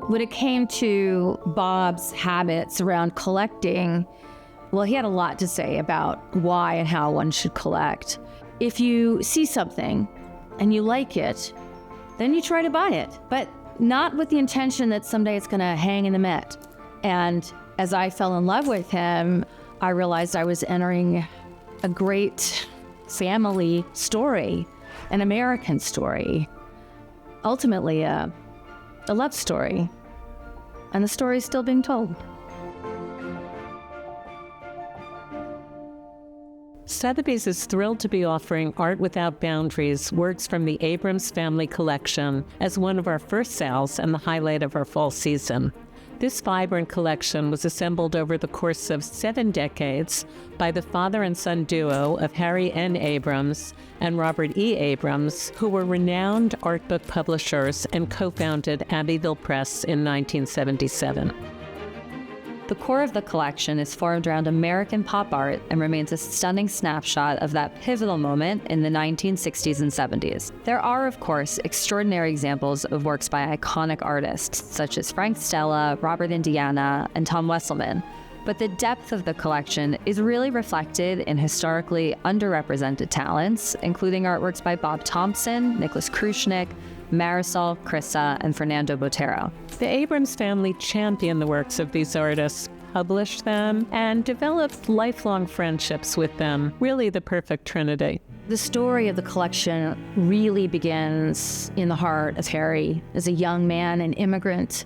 When it came to Bob's habits around collecting, well, he had a lot to say about why and how one should collect. If you see something and you like it, then you try to buy it, but not with the intention that someday it's gonna hang in the Met. And as I fell in love with him, I realized I was entering a great family story, an American story, ultimately a love story, and the story is still being told. Sotheby's is thrilled to be offering Art Without Boundaries, works from the Abrams Family Collection, as one of our first sales and the highlight of our fall season. This vibrant collection was assembled over the course of 7 decades by the father and son duo of Harry N. Abrams and Robert E. Abrams, who were renowned art book publishers and co-founded Abbeville Press in 1977. The core of the collection is formed around American pop art and remains a stunning snapshot of that pivotal moment in the 1960s and 70s. There are, of course, extraordinary examples of works by iconic artists, such as Frank Stella, Robert Indiana, and Tom Wesselman. But the depth of the collection is really reflected in historically underrepresented talents, including artworks by Bob Thompson, Nicholas Krushnick, Marisol, Krissa, and Fernando Botero. The Abrams family championed the works of these artists, published them, and developed lifelong friendships with them, really the perfect trinity. The story of the collection really begins in the heart of Harry as a young man, an immigrant,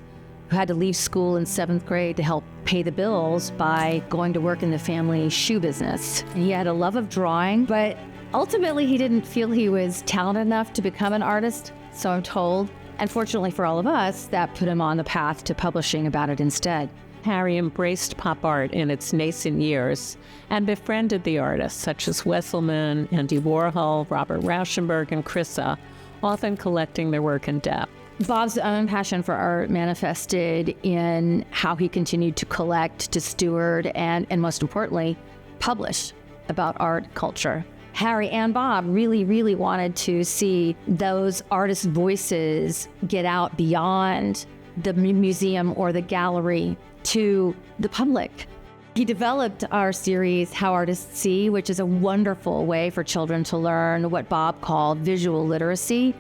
who had to leave school in 7th grade to help pay the bills by going to work in the family shoe business. And he had a love of drawing, but ultimately he didn't feel he was talented enough to become an artist, so I'm told. And fortunately for all of us, that put him on the path to publishing about it instead. Harry embraced pop art in its nascent years and befriended the artists such as Wesselman, Andy Warhol, Robert Rauschenberg, and Krissa, often collecting their work in depth. Bob's own passion for art manifested in how he continued to collect, to steward, and most importantly, publish about art culture. Harry and Bob really wanted to see those artists' voices get out beyond the museum or the gallery to the public. He developed our series, How Artists See, which is a wonderful way for children to learn what Bob called visual literacy,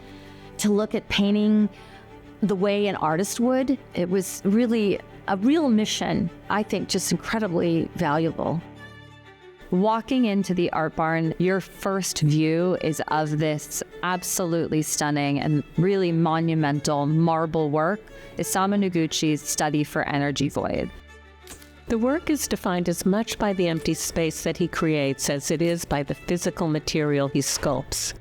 to look at painting the way an artist would. It was really a real mission, I think, just incredibly valuable. Walking into the art barn, your first view is of this absolutely stunning and really monumental marble work, Isamu Noguchi's Study for Energy Void. The work is defined as much by the empty space that he creates as it is by the physical material he sculpts.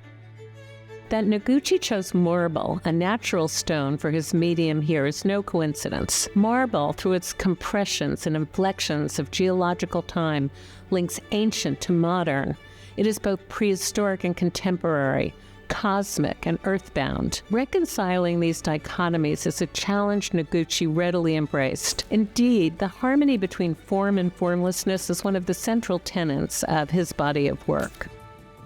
That Noguchi chose marble, a natural stone, for his medium here is no coincidence. Marble, through its compressions and inflections of geological time, links ancient to modern. It is both prehistoric and contemporary, cosmic and earthbound. Reconciling these dichotomies is a challenge Noguchi readily embraced. Indeed, the harmony between form and formlessness is one of the central tenets of his body of work.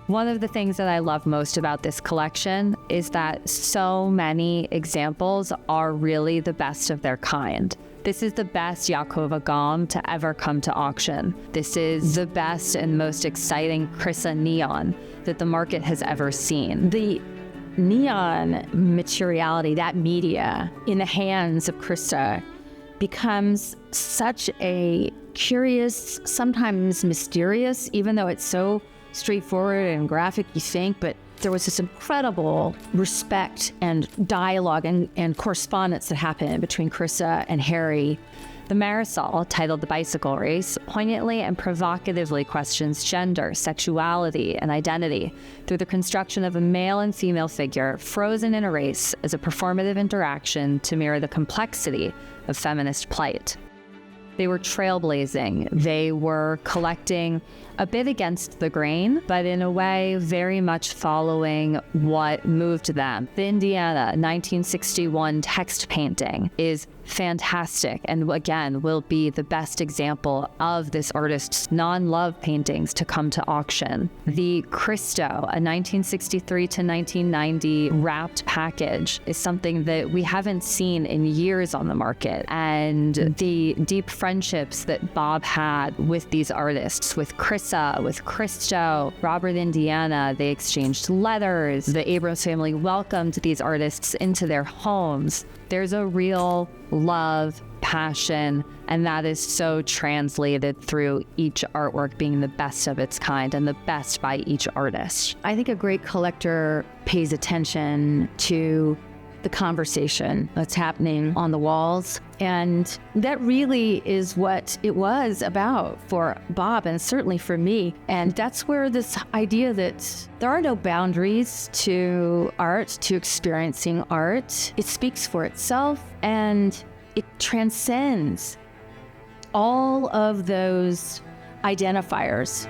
One of the things that I love most about this collection is that so many examples are really the best of their kind. This is the best Yakova Gom to ever come to auction. This is the best and most exciting Krissa neon that the market has ever seen. The neon materiality, that media, in the hands of Krissa becomes such a curious, sometimes mysterious, even though it's so straightforward and graphic, you think, but there was this incredible respect and dialogue and correspondence that happened between Krissa and Harry. The Marisol, titled The Bicycle Race, poignantly and provocatively questions gender, sexuality, and identity through the construction of a male and female figure frozen in a race as a performative interaction to mirror the complexity of feminist plight. They were trailblazing. They were collecting a bit against the grain, but in a way very much following what moved them. The Indiana 1961 text painting is fantastic, and again will be the best example of this artist's non-love paintings to come to auction. The Cristo, a 1963 to 1990 wrapped package, is something that we haven't seen in years on the market. And the deep friendships that Bob had with these artists, with Chrissa, with Cristo, Robert Indiana, they exchanged letters. The Abrams family welcomed these artists into their homes. There's a real love, passion, and that is so translated through each artwork being the best of its kind and the best by each artist. I think a great collector pays attention to the conversation that's happening on the walls. And that really is what it was about for Bob, and certainly for me. And that's where this idea that there are no boundaries to art, to experiencing art. It speaks for itself, and it transcends all of those identifiers.